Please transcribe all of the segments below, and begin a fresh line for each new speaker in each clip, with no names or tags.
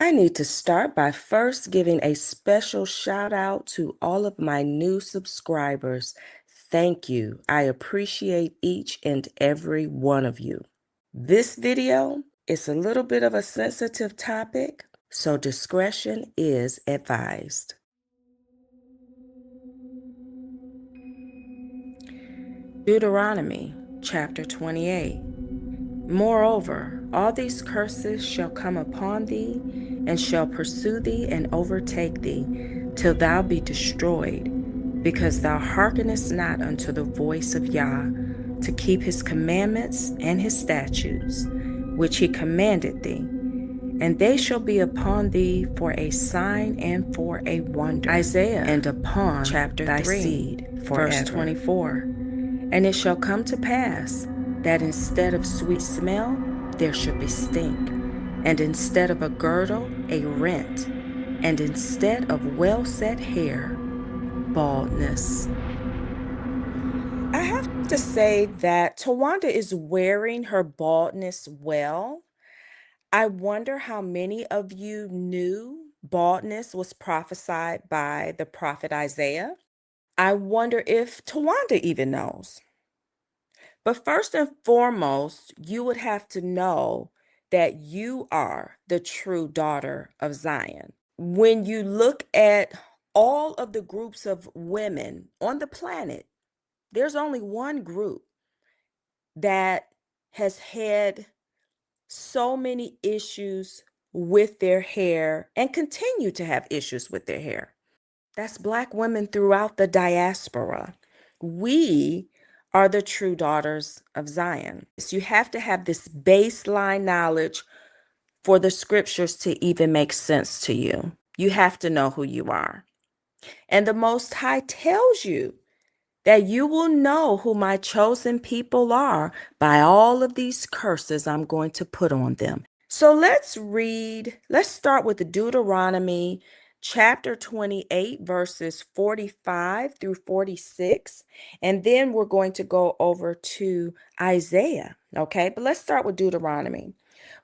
I need to start by first giving a special shout out to all of my new subscribers. Thank you. I appreciate each and every one of you. This video is a little bit of a sensitive topic, so discretion is advised. Deuteronomy chapter 28. Moreover, all these curses shall come upon thee, and shall pursue thee and overtake thee, till thou be destroyed, because thou hearkenest not unto the voice of Yah, to keep his commandments and his statutes, which he commanded thee. And they shall be upon thee for a sign and for a wonder. Isaiah, and upon chapter thy 3, seed forever. Verse 24. And it shall come to pass that instead of sweet smell, there shall be stink, and instead of a girdle, a rent, and instead of well-set hair, baldness. I have to say that Tawanda is wearing her baldness well. I wonder how many of you knew baldness was prophesied by the prophet Isaiah. I wonder if Tawanda even knows. But first and foremost, you would have to know that you are the true daughter of Zion. When you look at all of the groups of women on the planet, there's only one group that has had so many issues with their hair and continue to have issues with their hair. That's Black women throughout the diaspora. We are the true daughters of Zion. So you have to have this baseline knowledge for the scriptures to even make sense to you. You have to know who you are. And the Most High tells you that you will know who my chosen people are by all of these curses I'm going to put on them. So let's start with Deuteronomy chapter 28, verses 45 through 46. And then we're going to go over to Isaiah. Okay, but let's start with Deuteronomy.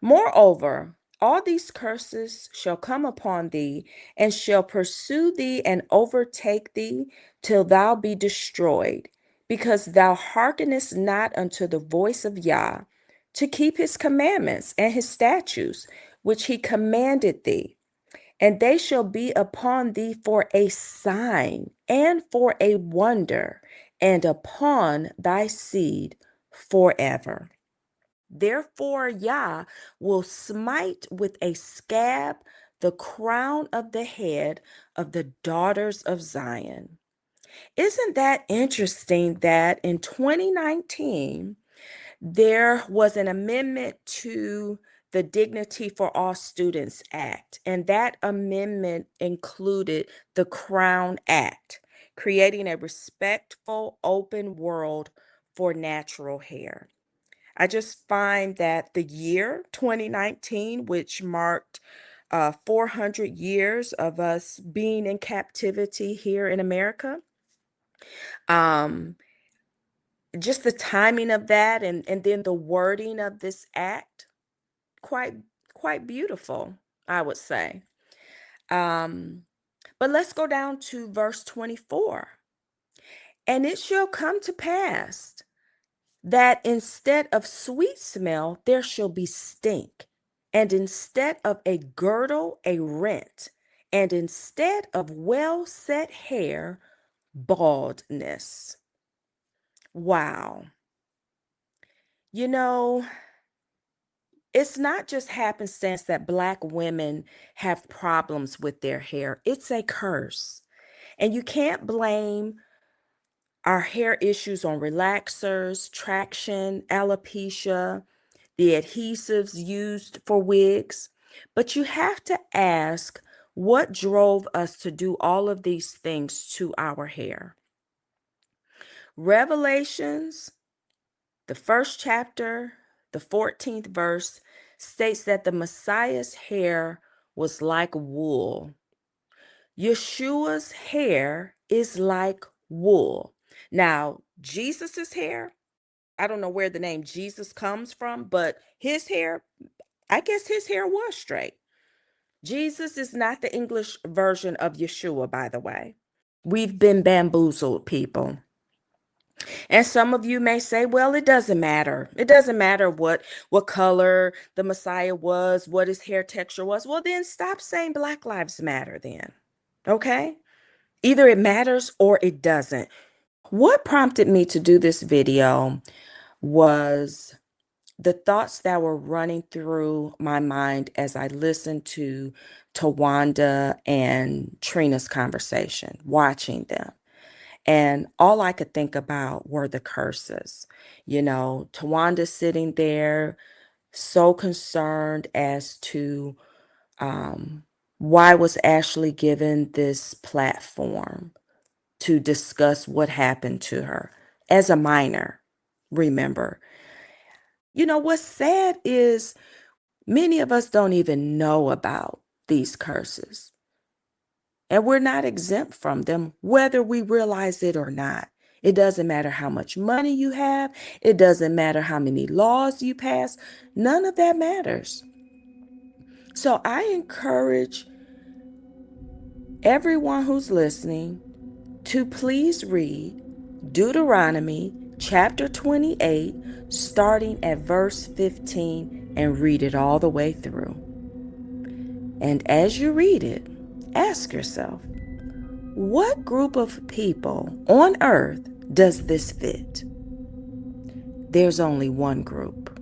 Moreover, all these curses shall come upon thee, and shall pursue thee and overtake thee, till thou be destroyed, because thou hearkenest not unto the voice of Yah, to keep his commandments and his statutes, which he commanded thee. And they shall be upon thee for a sign and for a wonder, and upon thy seed forever. Therefore, Yah will smite with a scab the crown of the head of the daughters of Zion. Isn't that interesting that in 2019, there was an amendment to the Dignity for All Students Act, and that amendment included the Crown Act, creating a respectful, open world for natural hair. I just find that the year 2019, which marked 400 years of us being in captivity here in America, um, just the timing of that and then the wording of this act, quite quite beautiful, I would say. Um, but let's go down to verse 24. And it shall come to pass that instead of sweet smell, there shall be stink, and instead of a girdle, a rent, and instead of well set hair, baldness. Wow. You know, it's not just happenstance that Black women have problems with their hair, it's a curse. And you can't blame our hair issues on relaxers, traction, alopecia, the adhesives used for wigs. But you have to ask what drove us to do all of these things to our hair. Revelations, the first chapter, the 14th verse, states that the Messiah's hair was like wool. Yeshua's hair is like wool. Now, Jesus's hair, I don't know where the name Jesus comes from, but his hair, I guess his hair was straight. Jesus is not the English version of Yeshua, by the way. We've been bamboozled, people. And some of you may say, well, it doesn't matter. It doesn't matter what color the Messiah was, what his hair texture was. Well, then stop saying Black Lives Matter then. Okay? Either it matters or it doesn't. What prompted me to do this video was the thoughts that were running through my mind as I listened to Tawanda and Trina's conversation, watching them. And all I could think about were the curses. Tawanda sitting there so concerned as to why was Ashley given this platform to discuss what happened to her as a minor, remember. What's sad is many of us don't even know about these curses. And we're not exempt from them, whether we realize it or not. It doesn't matter how much money you have. It doesn't matter how many laws you pass. None of that matters. So I encourage everyone who's listening to please read Deuteronomy chapter 28, starting at verse 15, and read it all the way through. And as you read it, ask yourself, what group of people on earth does this fit? There's only one group.